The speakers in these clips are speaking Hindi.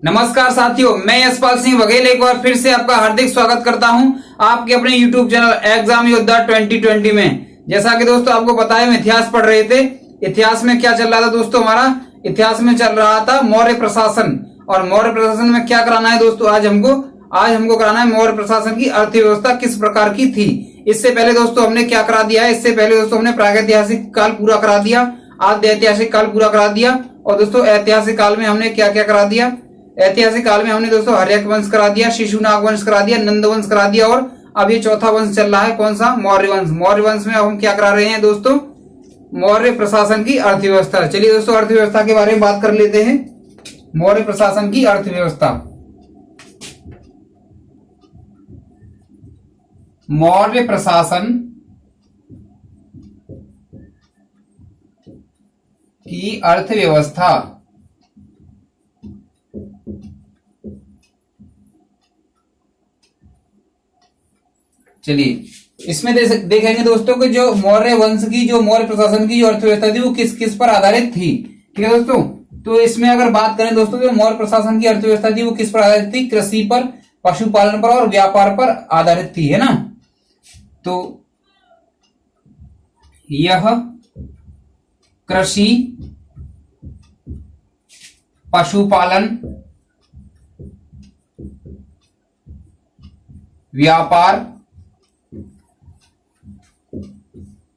नमस्कार साथियों, मैं यशपाल सिंह बघेल एक बार फिर से आपका हार्दिक स्वागत करता हूं आपके अपने YouTube चैनल एग्जाम योद्धा 2020 में। जैसा कि दोस्तों आपको पता है, हम इतिहास पढ़ रहे थे। इतिहास में क्या चल रहा था दोस्तों? हमारा इतिहास में चल रहा था मौर्य प्रशासन। और मौर्य प्रशासन में क्या कराना है दोस्तों? आज हमको कराना है मौर्य प्रशासन की अर्थव्यवस्था किस प्रकार की थी। इससे पहले दोस्तों हमने क्या करा दिया है? इससे पहले दोस्तों हमने प्रागैतिहासिक काल पूरा करा दिया, आद्य ऐतिहासिक काल पूरा करा दिया, और दोस्तों ऐतिहासिक काल में हमने क्या क्या करा दिया? ऐतिहासिक काल में हमने दोस्तों हर्यक वंश करा दिया, शिशुनाग वंश करा दिया, नंद वंश करा दिया, और अब ये चौथा वंश चल रहा है, कौन सा? मौर्य वंश। मौर्य वंश में अब हम क्या करा रहे हैं दोस्तों? मौर्य प्रशासन की अर्थव्यवस्था। चलिए दोस्तों अर्थव्यवस्था के बारे में बात कर लेते हैं। मौर्य प्रशासन की अर्थव्यवस्था। मौर्य प्रशासन की अर्थव्यवस्था चलिए इसमें देखेंगे दोस्तों कि जो मौर्य वंश की, जो मौर्य प्रशासन की जो अर्थव्यवस्था थी वो किस किस पर आधारित थी। ठीक है दोस्तों, तो इसमें अगर बात करें दोस्तों तो मौर्य प्रशासन की अर्थव्यवस्था थी वो किस पर आधारित थी? कृषि पर, पशुपालन पर और व्यापार पर आधारित थी, है ना। तो यह कृषि, पशुपालन, व्यापार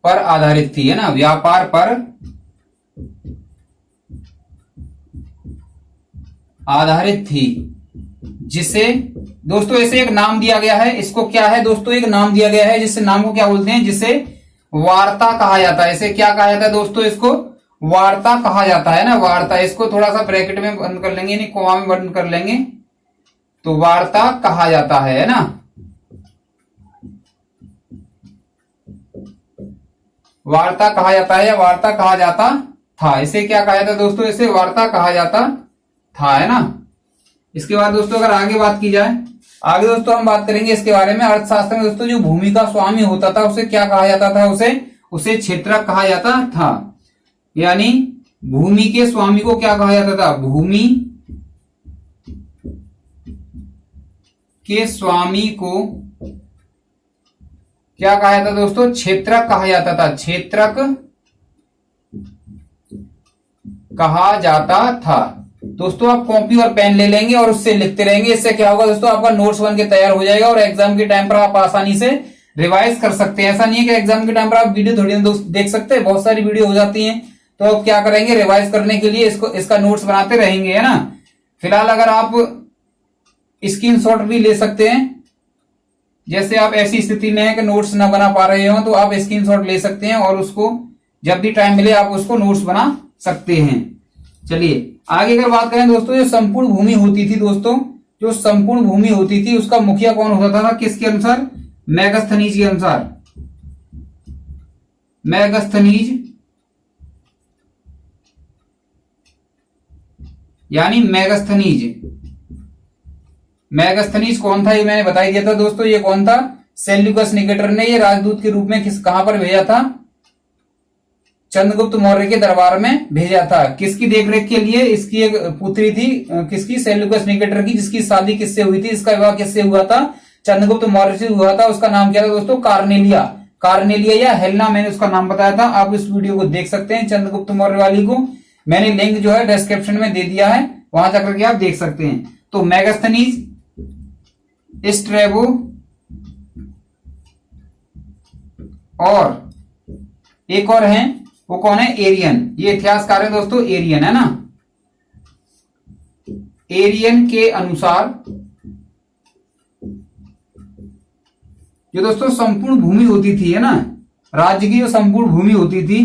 पर आधारित थी, है ना। व्यापार पर आधारित थी, जिसे दोस्तों ऐसे एक नाम दिया गया है। इसको क्या है दोस्तों? एक नाम दिया गया है, जिससे नाम को क्या बोलते हैं? जिसे वार्ता कहा जाता है। इसे क्या कहा जाता है दोस्तों? इसको वार्ता कहा जाता है ना। वार्ता, इसको थोड़ा सा ब्रैकेट में बंद कर लेंगे, नहीं कोमा में बंद कर लेंगे, तो वार्ता कहा जाता है ना। वार्ता कहा जाता है या वार्ता कहा जाता था। इसे क्या कहा जाता है दोस्तों? इसे वार्ता कहा जाता था, है ना। इसके बाद दोस्तों अगर आगे बात की जाए, आगे दोस्तों हम बात करेंगे इसके बारे में। अर्थशास्त्र में दोस्तों जो भूमि का स्वामी होता था उसे क्या कहा जाता था? उसे क्षेत्रक कहा जाता था। यानी भूमि के स्वामी को क्या कहा जाता था? भूमि के स्वामी को क्या कहा जाता दोस्तों? क्षेत्रक कहा जाता था। क्षेत्रक कहा जाता था। दोस्तों आप कॉपी और पेन ले लेंगे और उससे लिखते रहेंगे। इससे क्या होगा दोस्तों? आपका नोट्स बन के तैयार हो जाएगा और एग्जाम के टाइम पर आप आसानी से रिवाइज कर सकते हैं। ऐसा नहीं है कि एग्जाम के टाइम पर आप वीडियो थोड़ी देख सकते हैं, बहुत सारी वीडियो हो जाती है। तो आप क्या करेंगे? रिवाइज करने के लिए इसका नोट्स बनाते रहेंगे, है ना। फिलहाल अगर आप स्क्रीनशॉट भी ले सकते हैं, जैसे आप ऐसी स्थिति में है कि नोट्स ना बना पा रहे हो तो आप स्क्रीनशॉट ले सकते हैं और उसको जब भी टाइम मिले आप उसको नोट्स बना सकते हैं। चलिए आगे अगर बात करें दोस्तों, जो संपूर्ण भूमि होती थी दोस्तों, जो संपूर्ण भूमि होती थी उसका मुखिया कौन होता था? किसके अनुसार? मेगास्थनीज के अनुसार। मेगास्थनीज यानी मेगास्थनीज कौन था? ये मैंने बता दिया था दोस्तों। ये कौन था? सेल्यूकस निकेटर ने ये राजदूत के रूप में कहां पर भेजा था? चंद्रगुप्त मौर्य के दरबार में भेजा था। किसकी देखरेख के लिए? इसकी एक पुत्री थी, किसकी? सेल्यूकस निकेटर की, जिसकी शादी किससे हुई थी? इसका विवाह किससे हुआ था? चंद्रगुप्त मौर्य से हुआ था। उसका नाम क्या था दोस्तों? कार्नेलिया। कार्नेलिया या हेलेना, मैंने उसका नाम बताया था। आप इस वीडियो को देख सकते हैं, चंद्रगुप्त मौर्य वाली को मैंने लिंक जो है डिस्क्रिप्शन में दे दिया है, वहां जाकर के आप देख सकते हैं। तो मेगास्थनीज, स्ट्रैबो और एक और हैं, वो कौन है? एरियन। ये इतिहासकार है दोस्तों, एरियन, है ना। एरियन के अनुसार जो दोस्तों संपूर्ण भूमि होती थी, है ना, राज्य की जो संपूर्ण भूमि होती थी,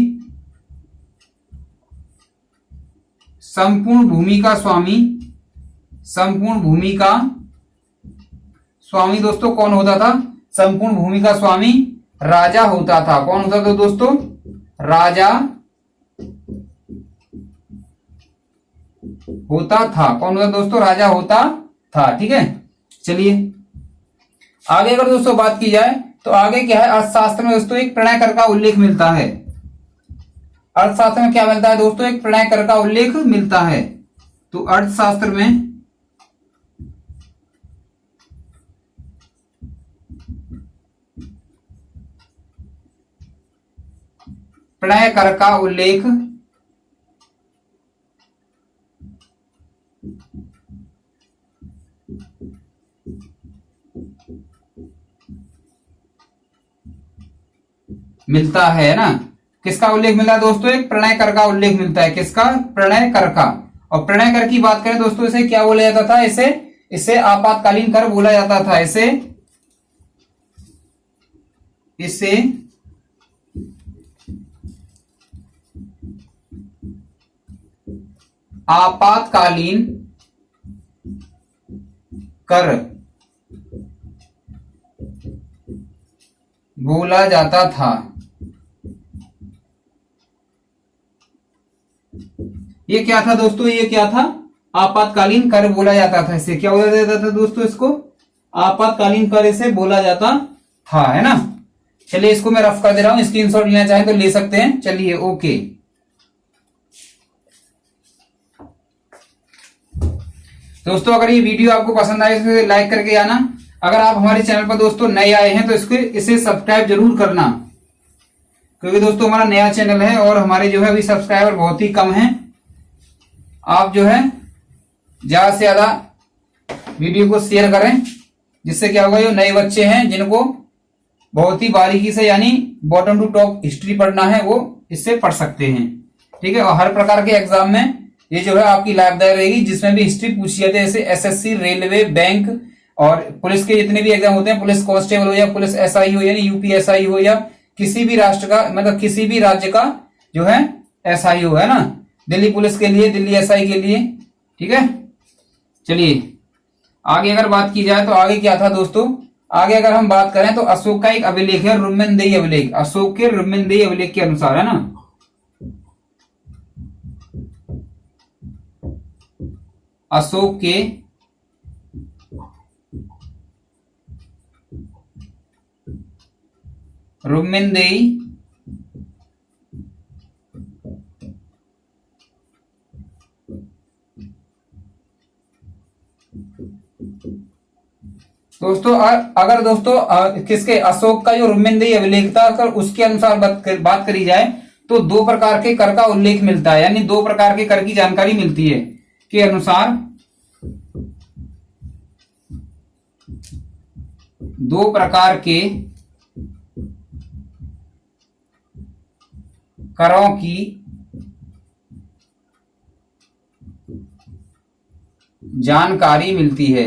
संपूर्ण भूमि का स्वामी दोस्तों कौन होता था? संपूर्ण भूमि का स्वामी राजा होता था। कौन होता था दोस्तों? राजा होता था। कौन होता दोस्तों? राजा होता था। ठीक है, चलिए आगे अगर दोस्तों बात की जाए तो आगे क्या है? अर्थशास्त्र में दोस्तों एक प्रणय कर का उल्लेख मिलता है। अर्थशास्त्र में क्या मिलता है दोस्तों? एक प्रणय कर का उल्लेख मिलता है। तो अर्थशास्त्र में प्रणय कर का उल्लेख मिलता है ना। किसका उल्लेख मिलता है दोस्तों? एक प्रणय कर का उल्लेख मिलता है। किसका? प्रणय कर का। और प्रणय कर की बात करें दोस्तों, इसे क्या बोला जाता था? इसे आपातकालीन कर बोला जाता था। इसे आपातकालीन कर बोला जाता था। ये क्या था दोस्तों? ये क्या था? आपातकालीन कर बोला जाता था। इसे क्या बोला जाता था दोस्तों? इसको आपातकालीन कर इसे बोला जाता था, है ना। चलिए इसको मैं रफ कर दे रहा हूं, स्क्रीनशॉट लेना चाहें तो ले सकते हैं। चलिए ओके। दोस्तों अगर ये वीडियो आपको पसंद आए तो लाइक करके आना। अगर आप हमारे चैनल पर दोस्तों नए आए हैं तो इसे सब्सक्राइब जरूर करना, क्योंकि दोस्तों हमारा नया चैनल है और हमारे जो है अभी सब्सक्राइबर बहुत ही कम हैं। आप जो है ज्यादा से ज्यादा वीडियो को शेयर करें, जिससे क्या होगा, जो नए बच्चे हैं जिनको बहुत ही बारीकी से यानी बॉटम टू टॉप हिस्ट्री पढ़ना है वो इससे पढ़ सकते हैं। ठीक है। और हर प्रकार के एग्जाम में ये जो है आपकी लाभदायक रहेगी, जिसमें भी हिस्ट्री पूछी जाती है, जैसे एसएससी, रेलवे, बैंक और पुलिस के जितने भी एग्जाम होते हैं, पुलिस कांस्टेबल हो या पुलिस एसआई हो यानी यूपीएसआई हो, या किसी भी राष्ट्र का मतलब किसी भी राज्य का जो है एसआई हो, है ना। दिल्ली पुलिस के लिए, दिल्ली एसआई के लिए। ठीक है। चलिए आगे अगर बात की जाए तो आगे क्या था दोस्तों? आगे अगर हम बात करें तो अशोक का एक अभिलेख है, रुम्मनदेही अभिलेख। अशोक के रुम्मनदेही अभिलेख के अनुसार, है ना, अशोक के रुम्मनदेही दोस्तों अगर दोस्तों किसके? अशोक का जो रुम्मनदेही अभिलेख था, अगर उसके अनुसार बात करी जाए तो दो प्रकार के कर का उल्लेख मिलता है, यानी दो प्रकार के कर की जानकारी मिलती है के अनुसार दो प्रकार के करों की जानकारी मिलती है।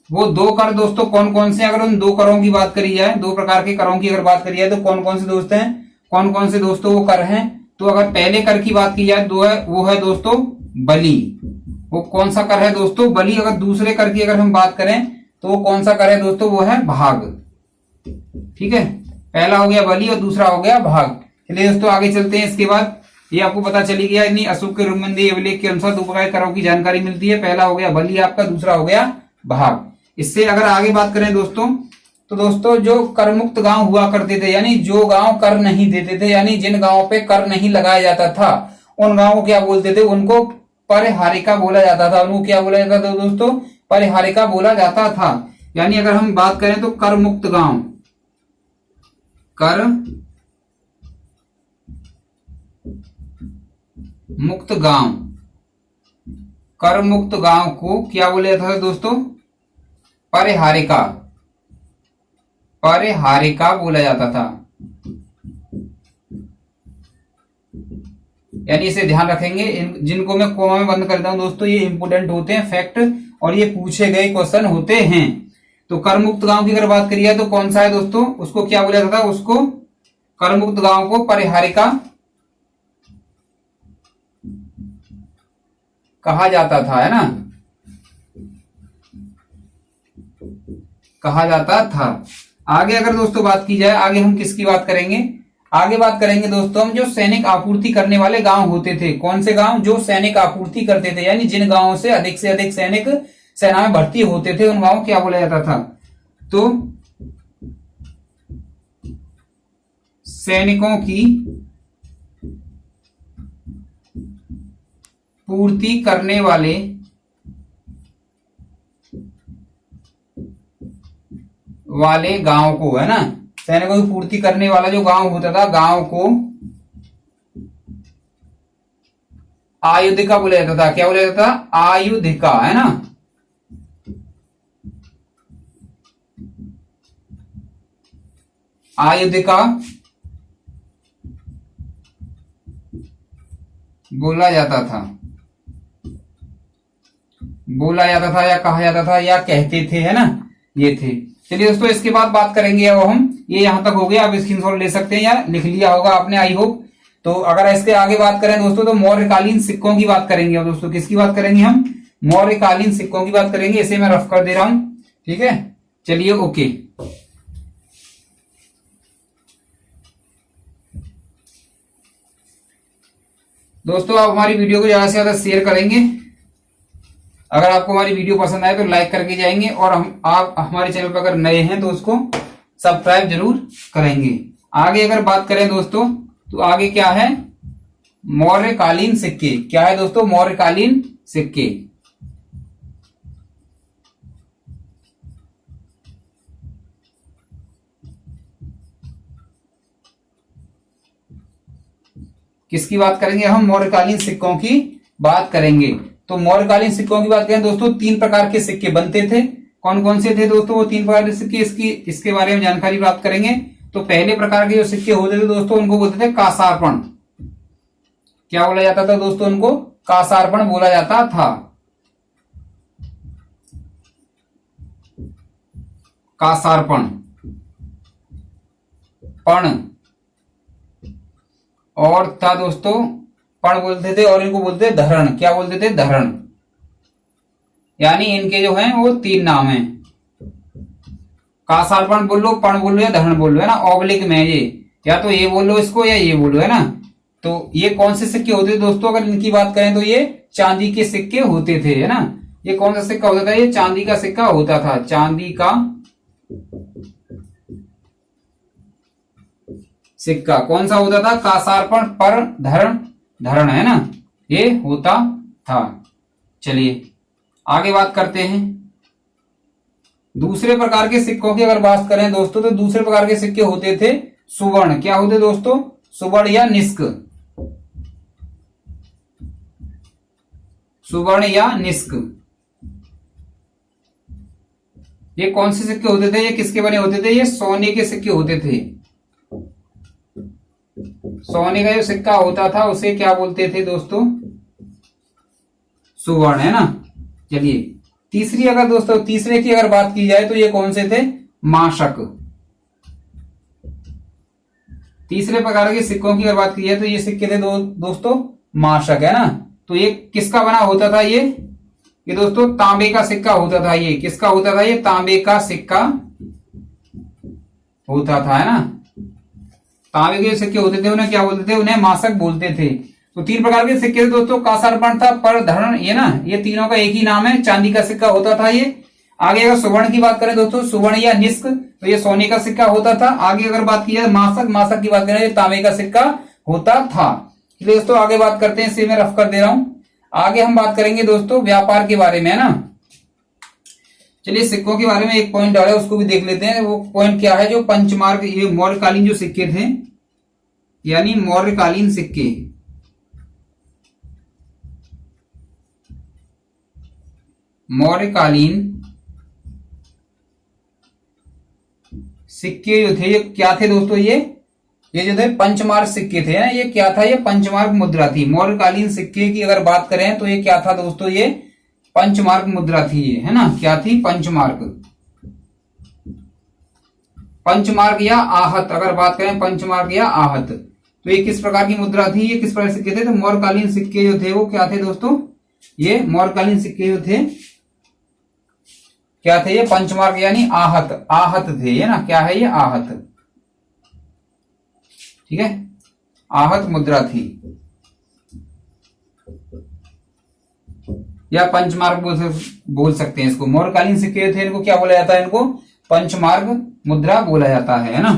वो दो कर दोस्तों कौन कौन से? अगर उन दो करों की बात करी जाए, दो प्रकार के करों की अगर बात करी जाए तो कौन कौन से दोस्त हैं, कौन कौन से दोस्तों वो कर हैं? तो अगर पहले कर की बात की जाए वो है दोस्तों बलि। वो कौन सा कर है दोस्तों? बलि। अगर दूसरे कर की अगर हम बात करें तो वो कौन सा कर है दोस्तों? वो है भाग। ठीक है। पहला हो गया बलि और दूसरा हो गया भाग। चलिए दोस्तों आगे चलते हैं। इसके बाद ये आपको पता चली गया, यानी अशोक के रुम्मनदेही अभिलेख के अनुसार दो प्रकार के करों की जानकारी मिलती है। पहला हो गया बलि आपका, दूसरा हो गया भाग। इससे अगर आगे बात करें दोस्तों तो दोस्तों जो कर मुक्त गांव हुआ करते थे, यानी जो गांव कर नहीं देते थे, यानी जिन गांवों पे कर नहीं लगाया जाता था, उन गांवों को क्या बोलते थे? उनको परिहारिका बोला जाता था। उनको क्या बोला जाता था दोस्तों? परिहारिका बोला जाता था। यानी अगर हम बात करें तो कर मुक्त गांव, कर मुक्त गांव, कर मुक्त गांव को क्या बोला जाता था दोस्तों? परिहारिका, परिहारिका बोला जाता था। यानी इसे ध्यान रखेंगे, जिनको मैं कोमा में बंद करता हूं दोस्तों, ये इंपोर्टेंट होते हैं फैक्ट और ये पूछे गए क्वेश्चन होते हैं। तो कर मुक्त गांव की अगर बात करिए तो कौन सा है दोस्तों? उसको क्या बोला जाता था? उसको कर मुक्त गांव को परिहारिका कहा जाता था, है ना, कहा जाता था। आगे अगर दोस्तों बात की जाए, आगे हम किसकी बात करेंगे? आगे बात करेंगे दोस्तों हम जो सैनिक आपूर्ति करने वाले गांव होते थे। कौन से गांव? जो सैनिक आपूर्ति करते थे, यानी जिन गांवों से अधिक सैनिक सेना में भर्ती होते थे, उन गांवों क्या बोला जाता था? तो सैनिकों की पूर्ति करने वाले गांव को, है ना। सैनिकों की पूर्ति करने वाला जो गांव होता था, गांव को आयुधिका बोला जाता था। क्या बोला जाता था? आयुधिका, है ना। आयुधिका बोला जाता था, बोला जाता था या कहा जाता था या कहते थे, है ना, ये थे। चलिए दोस्तों, इसके बाद बात करेंगे अब हम, ये यहां तक हो गया। आप स्क्रीनशॉट ले सकते हैं या लिख लिया होगा आपने, आई होप। तो अगर इसके आगे बात करें दोस्तों तो मौर्यकालीन सिक्कों की बात करेंगे। और दोस्तों किसकी बात करेंगे हम? मौर्यकालीन सिक्कों की बात करेंगे। इसे मैं रफ कर दे रहा हूं, ठीक है। चलिए, ओके। दोस्तों आप हमारी वीडियो को ज्यादा से ज्यादा शेयर करेंगे। अगर आपको हमारी वीडियो पसंद आए तो लाइक करके जाएंगे, और आप हमारे चैनल पर अगर नए हैं तो उसको सब्सक्राइब जरूर करेंगे। आगे अगर बात करें दोस्तों तो आगे क्या है? मौर्यकालीन सिक्के। क्या है दोस्तों? मौर्यकालीन सिक्के। किसकी बात करेंगे हम? मौर्यकालीन सिक्कों की बात करेंगे। तो मौर्यकालीन सिक्कों की बात करें दोस्तों, 3 प्रकार के सिक्के बनते थे। कौन कौन से थे दोस्तों वो 3 प्रकार के सिक्के? इसके बारे में जानकारी प्राप्त करेंगे। तो पहले प्रकार के जो सिक्के होते थे दोस्तों, उनको बोलते थे कासार्पण। क्या बोला जाता था दोस्तों? उनको कासार्पण बोला जाता था। कासार्पण, पण, और था दोस्तों, पण बोलते थे, और इनको बोलते थे धरण। क्या बोलते थे? धरण। यानी इनके जो हैं वो 3 नाम हैं। कासार्पण बोल लो, पण बोल लो या धरण बोल लो, है ना। ऑब्लिक में ये, या तो ये बोल लो इसको या ये बोलो, है ना। तो ये कौन से सिक्के होते थे दोस्तों? अगर इनकी बात करें तो ये चांदी के सिक्के होते थे, है ना। ये कौन सा सिक्का होता था? ये चांदी का सिक्का होता था। चांदी का सिक्का कौन सा होता था? कासार्पण, पर, धरण, धरण, है ना, ये होता था। चलिए आगे बात करते हैं। दूसरे प्रकार के सिक्कों की अगर बात करें दोस्तों तो दूसरे प्रकार के सिक्के होते थे सुवर्ण। क्या होते दोस्तों? सुवर्ण या निष्क। सुवर्ण या निष्क। ये कौन से सिक्के होते थे? ये किसके बने होते थे? ये सोने के सिक्के होते थे। सोने का जो सिक्का होता था उसे क्या बोलते थे दोस्तों? सुवर्ण, है ना। चलिए तीसरे की अगर बात की जाए तो ये कौन से थे? माशक। तीसरे प्रकार के सिक्कों की अगर बात की जाए तो ये सिक्के थे दोस्तों माशक, है ना। तो ये किसका बना होता था? ये दोस्तों तांबे का सिक्का होता था। ये किसका होता था? ये तांबे का सिक्का होता था, है ना। तांबे के सिक्के होते थे उन्हें क्या बोलते थे? उन्हें माशक बोलते थे। तो 3 प्रकार के सिक्के थे दोस्तों, कासार्पण था, पर, धरण, ये ना, ये तीनों का एक ही नाम है। चांदी का सिक्का होता था ये। आगे अगर सुवर्ण की बात करें दोस्तों, सुवर्ण या निष्क, तो ये सोने का सिक्का होता था। आगे अगर बात की जाए माशक की बात करें, ये तांबे का सिक्का होता था। इसलिए दोस्तों आगे बात करते हैं, इसे मैं रफ कर दे रहा हूं। आगे हम बात करेंगे दोस्तों व्यापार के बारे में, है ना। चलिए सिक्कों के बारे में एक पॉइंट आ रहा है, उसको भी देख लेते हैं। वो पॉइंट क्या है? जो पंचमार्क, ये मौर्यकालीन जो सिक्के थे, यानी मौर्यकालीन सिक्के, मौर्यकालीन सिक्के जो थे ये क्या थे दोस्तों? ये जो थे पंचमार्क सिक्के थे ना। ये क्या था? ये पंचमार्क मुद्रा थी। मौर्यकालीन सिक्के की अगर बात करें तो ये क्या था दोस्तों? ये पंचमार्क मुद्रा थी, ये, है ना। क्या थी? पंचमार्क। पंचमार्क या आहत, अगर बात करें पंचमार्क या आहत, तो ये किस प्रकार की मुद्रा थी? ये किस प्रकार सिक्के थे? तो मौर्यकालीन सिक्के जो थे वो क्या थे दोस्तों? ये मौर्यकालीन सिक्के जो थे क्या थे? ये पंचमार्क यानी आहत थे, है ना। क्या है? ये आहत, ठीक है, आहत मुद्रा थी, या पंचमार्क बोल सकते हैं इसको। मौर्यकालीन सिक्के थे, इनको क्या बोला जाता है? इनको पंचमार्क मुद्रा बोला जाता है ना।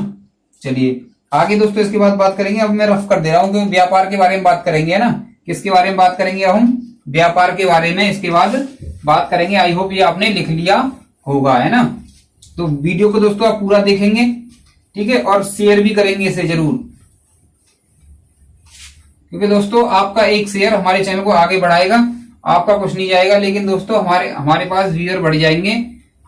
चलिए आगे दोस्तों इसके बाद बात करेंगे। अब मैं रफ कर दे रहा हूं क्योंकि व्यापार के बारे में बात करेंगे, है ना। किसके बारे में बात करेंगे? हम व्यापार के बारे में इसके बाद बात करेंगे। आई होप ये आपने लिख लिया होगा, है ना। तो वीडियो को दोस्तों आप पूरा देखेंगे, ठीक है, और शेयर भी करेंगे इसे जरूर, क्योंकि दोस्तों आपका एक शेयर हमारे चैनल को आगे बढ़ाएगा। आपका कुछ नहीं जाएगा, लेकिन दोस्तों हमारे पास व्यूअर बढ़ जाएंगे,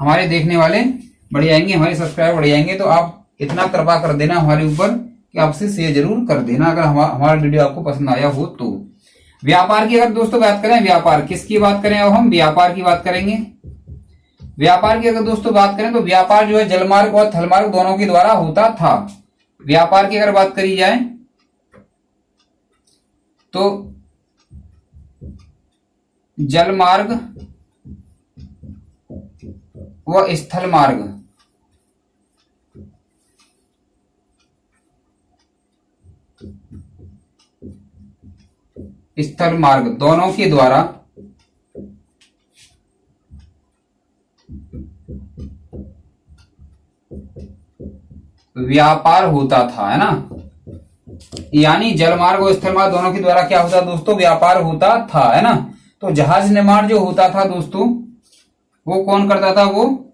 हमारे देखने वाले बढ़ जाएंगे, हमारे सब्सक्राइबर बढ़ जाएंगे। तो आप इतना कृपा कर देना हमारे ऊपर कि आपसे शेयर जरूर कर देना अगर हमारा वीडियो आपको पसंद आया हो तो। व्यापार की अगर दोस्तों बात करें, व्यापार किसकी बात करें, अब हम व्यापार की बात करेंगे। व्यापार की अगर दोस्तों बात करें तो व्यापार जो है जलमार्ग और थलमार्ग दोनों के द्वारा होता था। व्यापार की अगर बात करी जाए तो जलमार्ग व स्थल मार्ग दोनों के द्वारा व्यापार होता था, है ना। यानी जलमार्ग और स्थल मार्ग दोनों के द्वारा क्या होता दोस्तों, व्यापार होता था, है ना। तो जहाज निर्माण जो होता था दोस्तों, वो कौन करता था, वो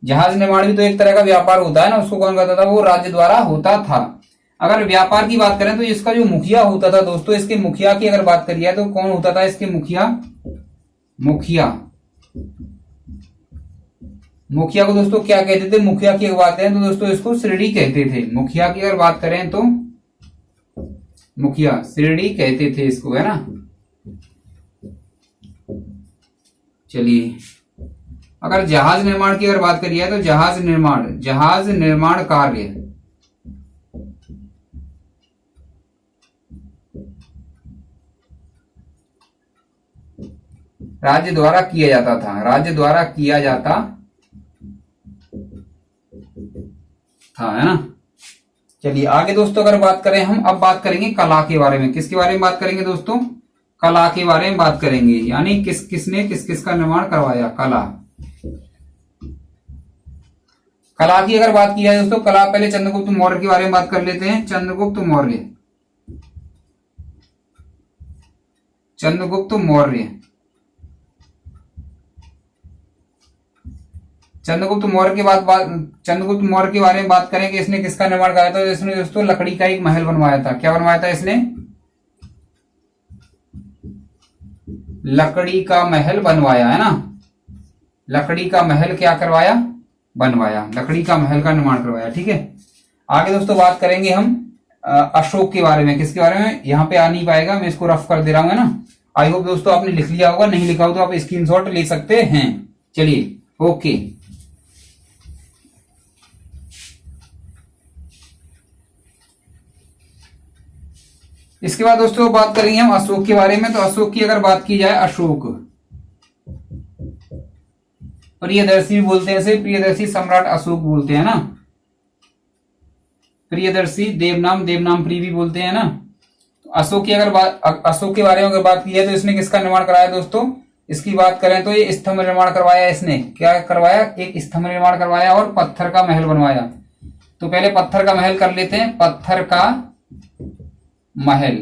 जहाज निर्माण भी तो एक तरह का व्यापार होता है ना, उसको कौन करता था, वो राज्य द्वारा होता था। अगर व्यापार की बात करें तो इसका जो मुखिया होता था दोस्तों, इसके मुखिया की अगर बात करिए तो कौन होता था इसके मुखिया को दोस्तों क्या कहते थे, मुखिया की अगर बात करें तो दोस्तों इसको श्रेणी कहते थे। मुखिया की अगर बात करें तो मुखिया श्रेणी कहते थे इसको, है ना। चलिए अगर जहाज निर्माण की अगर बात करिए तो जहाज निर्माण कार्य राज्य द्वारा किया जाता था, है ना। चलिए आगे दोस्तों अगर बात करें हम, अब बात करेंगे कला के बारे में। किसके बारे में बात करेंगे दोस्तों, कला के बारे में बात करेंगे, यानी किसने किस का निर्माण करवाया, कला की अगर बात की जाए दोस्तों, कला पहले चंद्रगुप्त मौर्य के बारे में बात कर लेते हैं। चंद्रगुप्त मौर्य के बारे में बात करें कि इसने किसका निर्माण कराया था। इसने दोस्तों लकड़ी का एक महल बनवाया था। क्या बनवाया था इसने, लकड़ी का महल बनवाया, है ना। लकड़ी का महल क्या करवाया, बनवाया, लकड़ी का महल का निर्माण करवाया, ठीक है। आगे दोस्तों बात करेंगे हम अशोक के बारे में। किसके बारे में, यहाँ पे आ नहीं पाएगा, मैं इसको रफ कर दे रहा हूं, है ना। आई होप दोस्तों आपने लिख लिया होगा, नहीं लिखा हो तो आप स्क्रीनशॉट ले सकते हैं। चलिए ओके। इसके बाद दोस्तों बात करेंगे हम अशोक के बारे में। तो अशोक की अगर बात की जाए, अशोक प्रियदर्शी बोलते हैं इसे, प्रियदर्शी सम्राट अशोक बोलते हैं ना। प्रियदर्शी देवनाम प्रिय भी बोलते हैं ना। अशोक के बारे में अगर बात की जाए तो इसने किसका निर्माण कराया दोस्तों, इसकी बात करें तो ये स्तंभ निर्माण करवाया। इसने क्या करवाया, एक स्तंभ निर्माण करवाया और पत्थर का महल बनवाया। तो पहले पत्थर का महल कर लेते हैं। पत्थर का महल,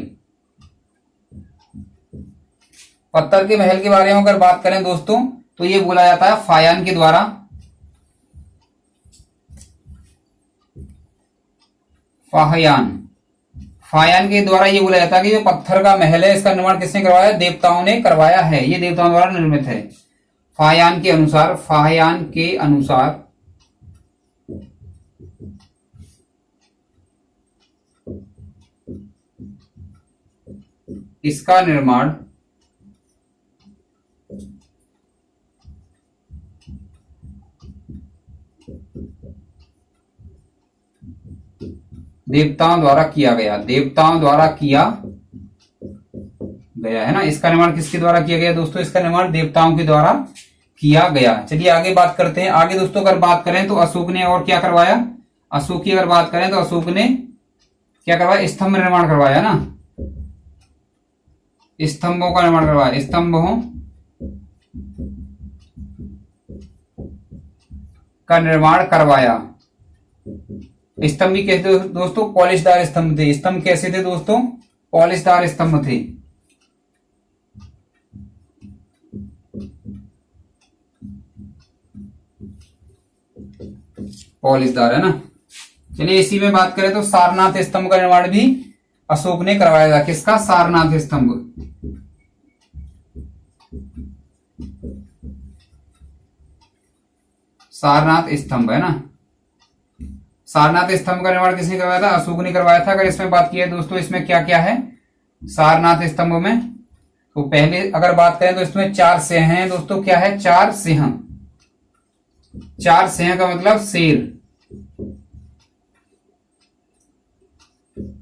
पत्थर के महल के बारे में अगर बात करें दोस्तों तो ये बोला जाता है फायान के द्वारा, फायान के द्वारा ये बोला जाता है कि जो पत्थर का महल है इसका निर्माण किसने करवाया, देवताओं ने करवाया है। ये देवताओं द्वारा निर्मित है। फायान के अनुसार इसका निर्माण देवताओं द्वारा किया गया, है ना। इसका निर्माण किसके द्वारा किया गया दोस्तों, इसका निर्माण देवताओं के द्वारा किया गया। चलिए आगे बात करते हैं। आगे दोस्तों अगर बात करें तो अशोक ने और क्या करवाया, अशोक की अगर बात करें तो अशोक ने क्या करवाया, स्तंभ निर्माण करवाया ना, स्तंभों का निर्माण करवाया, स्तंभों का निर्माण करवाया। स्तंभ भी कैसे दोस्तों, पॉलिशदार स्तंभ थे। स्तंभ कैसे थे दोस्तों, पॉलिशदार स्तंभ थे। पॉलिशदार, है ना। चलिए इसी में बात करें तो सारनाथ स्तंभ का निर्माण भी अशोक ने करवाया था। किसका? सारनाथ स्तंभ। सारनाथ स्तंभ है ना। सारनाथ स्तंभ का निर्माण किसने करवाया था? अशोक ने करवाया था। अगर इसमें बात की है दोस्तों, इसमें क्या क्या है सारनाथ स्तंभ में, तो पहले अगर बात करें तो इसमें 4 सिंह हैं दोस्तों। क्या है? 4 सिंह। 4 सिंह का मतलब शेर।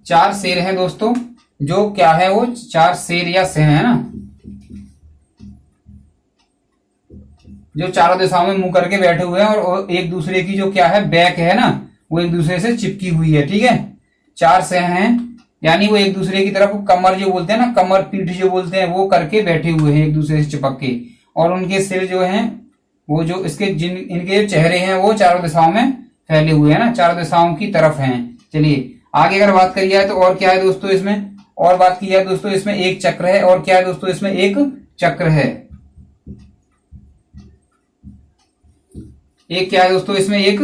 4 शेर हैं दोस्तों, जो क्या है वो 4 शेर या सिंह है ना, जो चारों दिशाओं में मुंह करके बैठे हुए हैं और एक दूसरे की जो क्या है बैक है ना, वो एक दूसरे से चिपकी हुई है। ठीक है, 4 सिंह हैं, यानी वो एक दूसरे की तरफ कमर जो बोलते हैं ना, कमर पीठ जो बोलते हैं, वो करके बैठे हुए हैं एक दूसरे से चिपक के। और उनके सिर जो हैं वो जो इसके इनके जो चेहरे हैं वो चारों दिशाओं में फैले हुए हैं ना, चारों दिशाओं की तरफ हैं। चलिए आगे अगर बात करी जाए तो और क्या है दोस्तों इसमें, और बात की जाए दोस्तों इसमें एक चक्र है। और क्या है दोस्तों इसमें? एक चक्र है। एक क्या है दोस्तों इसमें? एक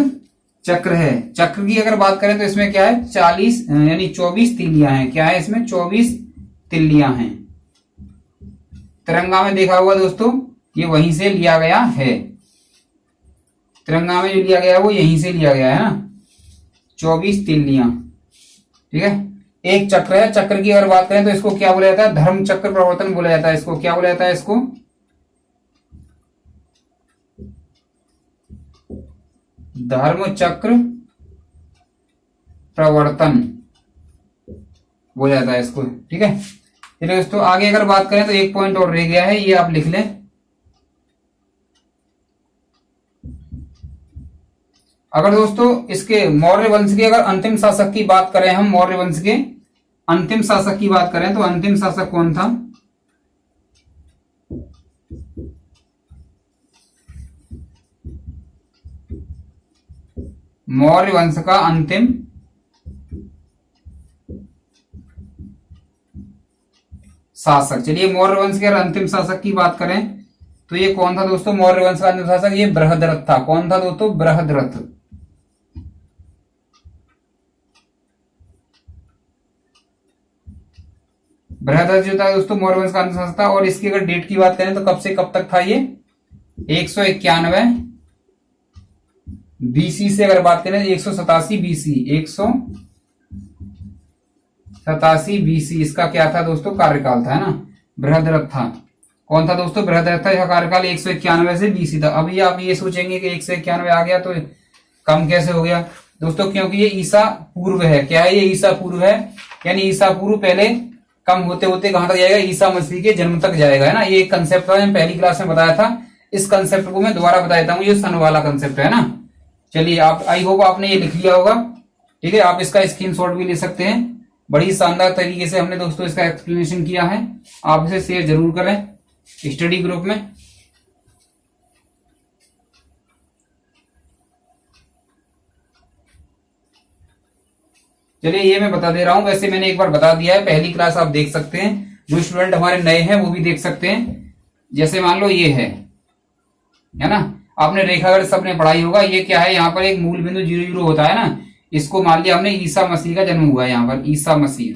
चक्र है। चक्र की अगर बात करें तो इसमें क्या है? 40 यानी 24 तिल्लियां हैं। क्या है इसमें? 24 तिल्लियां हैं। तिरंगा में देखा होगा दोस्तों, ये वहीं से लिया गया है। तिरंगा में जो लिया गया है वो यहीं से लिया गया है ना, 24 तिल्लियां। ठीक है, एक चक्र है। चक्र की अगर बात करें तो इसको क्या बोला जाता है? धर्म चक्र प्रवर्तन बोला जाता है। इसको क्या बोला जाता है? इसको धर्म चक्र प्रवर्तन बोला जाता है इसको। ठीक है, चलिए दोस्तों आगे अगर बात करें तो एक पॉइंट और रह गया है, ये आप लिख लें। अगर दोस्तों इसके मौर्य वंश के अगर अंतिम शासक की बात करें, हम मौर्य वंश के अंतिम शासक की बात करें तो अंतिम शासक कौन था? मौर्य वंश का अंतिम शासक। चलिए मौर्य वंश के अगर अंतिम शासक की बात करें तो ये कौन था दोस्तों? मौर्य वंश का अंतिम शासक ये बृहद्रथ था। कौन था दोस्तों? बृहद्रथ। बृहद्रथ जो था दोस्तों मौर्य वंश का अंतिम शासक था। और इसकी अगर डेट की बात करें तो कब से कब तक था ये? 191 बीसी से अगर बात करें 187 बीसी, 187 बीसी इसका क्या था दोस्तों? कार्यकाल था, है ना। बृहद्रथ था। कौन था दोस्तों? बृहद्रथ था। इसका कार्यकाल 191 से बीसी था। अभी आप ये सोचेंगे कि 191 आ गया तो कम कैसे हो गया दोस्तों? क्योंकि ये ईसा पूर्व है। क्या है? ये ईसा पूर्व है, यानी ईसा पूर्व पहले कम होते होते कहां तक जाएगा? ईसा मसीह के जन्म तक जाएगा, है ना। ये एक कंसेप्ट था, मैंने पहली क्लास में बताया था। इस कंसेप्ट को मैं दोबारा बता देता हूं, ये सन वाला कंसेप्ट है ना। चलिए आप, आई होप आपने ये लिख लिया होगा। ठीक है, आप इसका स्क्रीनशॉट भी ले सकते हैं। बड़ी शानदार तरीके से हमने दोस्तों इसका एक्सप्लेनेशन किया है। आप इसे शेयर जरूर करें स्टडी ग्रुप में। चलिए ये मैं बता दे रहा हूं, वैसे मैंने एक बार बता दिया है, पहली क्लास आप देख सकते हैं। जो स्टूडेंट हमारे नए हैं वो भी देख सकते हैं। जैसे मान लो ये है ना, आपने रेखागढ़ सबने पढ़ाई होगा। ये क्या है? यहाँ पर एक मूल बिंदु 0 0 होता है ना, इसको मान लिया हमने ईसा मसीह का जन्म हुआ है। यहाँ पर ईसा मसीह,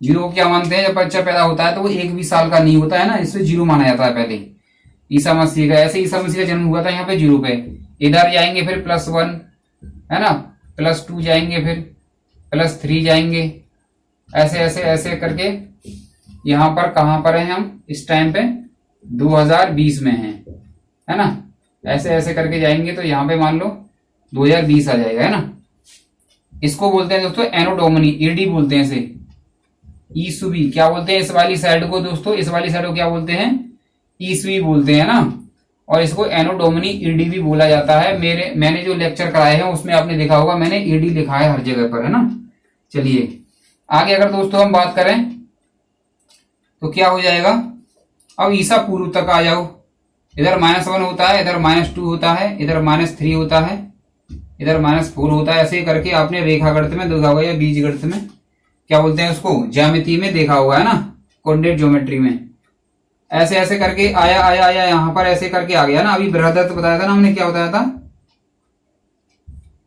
जीरो को क्या मानते हैं? जब बच्चा पैदा होता है तो वो 1 भी साल का नहीं होता है ना, इससे 0 माना जाता है पहले। ईसा मसीह का, ऐसे ईसा मसीह का जन्म हुआ था यहाँ पे 0 पे। इधर जाएंगे फिर +1, है ना, +2 जाएंगे, फिर +3 जाएंगे, ऐसे ऐसे ऐसे करके यहां पर कहां पर हैं हम इस टाइम पे? 2020 में हैं, है ना। ऐसे ऐसे करके जाएंगे तो यहाँ पे मान लो 2020 आ जाएगा, है ना। इसको बोलते हैं दोस्तों एनो डोमिनी, ईडी बोलते हैं इसे, ईसवी क्या बोलते हैं इस वाली साइड को दोस्तों? इस वाली साइड को क्या बोलते हैं? ईसवी बोलते हैं ना। और इसको एनो डोमिनी ईडी भी बोला जाता है। मैंने जो लेक्चर कराए हैं उसमें आपने देखा होगा, मैंने ईडी लिखा है हर जगह पर, है ना। चलिए आगे अगर दोस्तों हम बात करें तो क्या हो जाएगा? अब ईसा पूर्व तक आ जाओ। इधर -1 होता है, इधर -2 होता है, इधर -3 होता है, इधर -4 होता है। ऐसे करके आपने रेखागणित में देखा होगा या बीजगणित में क्या बोलते हैं उसको? ज्यामिति में देखा होगा, है ना, कोऑर्डिनेट ज्योमेट्री में। ऐसे ऐसे करके आया आया आया, यहाँ पर ऐसे करके आ गया ना। अभी बृहदरथ बताया था ना हमने, क्या बताया था?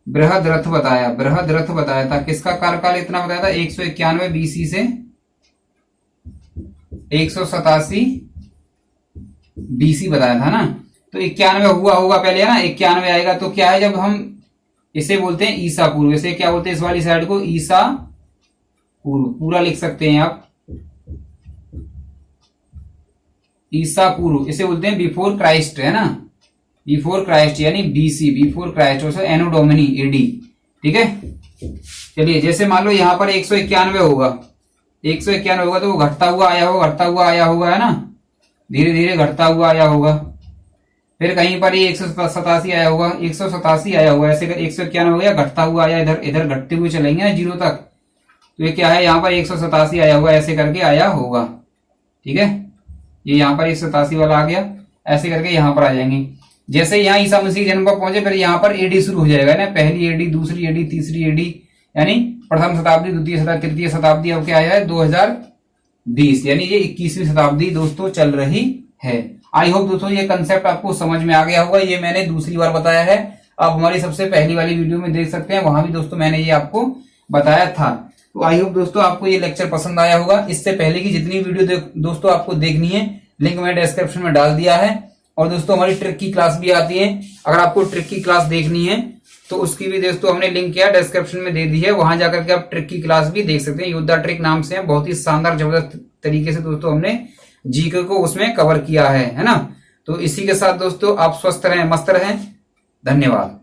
बृहदरथ बताया, बृहदरथ बताया था। किसका कार्यकाल इतना बताया था? 191 BC से 187 BC बताया था ना। तो 91 हुआ होगा पहले, है ना। 91 आएगा तो क्या है, जब हम इसे बोलते हैं ईसा पूर्व। इसे क्या बोलते हैं इस वाली साइड को? ईसा पूर्व। पूरा लिख सकते हैं आप, ईसा पूर्व। इसे बोलते हैं बिफोर क्राइस्ट, है ना। बिफोर क्राइस्ट यानी BC, बिफोर क्राइस्ट, और एनो डोमिनी AD। ठीक है, चलिए जैसे मान लो यहाँ पर 191 होगा, 191 होगा तो वो घटता हुआ आया होगा, घटता हुआ आया होगा, है ना। धीरे धीरे घटता हुआ आया होगा। फिर कहीं पर ही 187 आया होगा, 187 आया होगा, ऐसे 191 हो गया, घटता हुआ आया, इधर इधर घटते हुए चलेंगे ना 0 तक। तो ये क्या है, यहाँ पर 187 आया होगा, ऐसे करके आया होगा। ठीक है, ये यहाँ पर 187 वाला आ गया, ऐसे करके यहाँ पर आ जाएंगे। जैसे यहाँ ईसा मसीह जन्म पर पहुंचे, फिर यहाँ पर AD शुरू हो जाएगा ना। पहली AD, दूसरी AD, तीसरी AD, यानी प्रथम शताब्दी, द्वितीय शताब्दी, तृतीय शताब्दी। अब क्या आया है 2020, यानी ये 21वीं शताब्दी दोस्तों चल रही है। आई होप दोस्तों ये कंसेप्ट आपको समझ में आ गया होगा। ये मैंने दूसरी बार बताया है, आप हमारी सबसे पहली वाली वीडियो में देख सकते हैं, वहां भी दोस्तों मैंने ये आपको बताया था। तो आई होप दोस्तों आपको ये लेक्चर पसंद आया होगा। इससे पहले की जितनी वीडियो दोस्तों आपको देखनी है, लिंक मैंने डिस्क्रिप्शन में डाल दिया है। और दोस्तों हमारी ट्रिक की क्लास भी आती है, अगर आपको ट्रिक की क्लास देखनी है तो उसकी भी दोस्तों हमने लिंक किया डिस्क्रिप्शन में दे दी है, वहां जाकर के आप ट्रिक की क्लास भी देख सकते हैं। योद्धा ट्रिक नाम से है, बहुत ही शानदार जबरदस्त तरीके से दोस्तों हमने जीके को उसमें कवर किया है ना। तो इसी के साथ दोस्तों आप स्वस्थ रहें, मस्त रहें। धन्यवाद।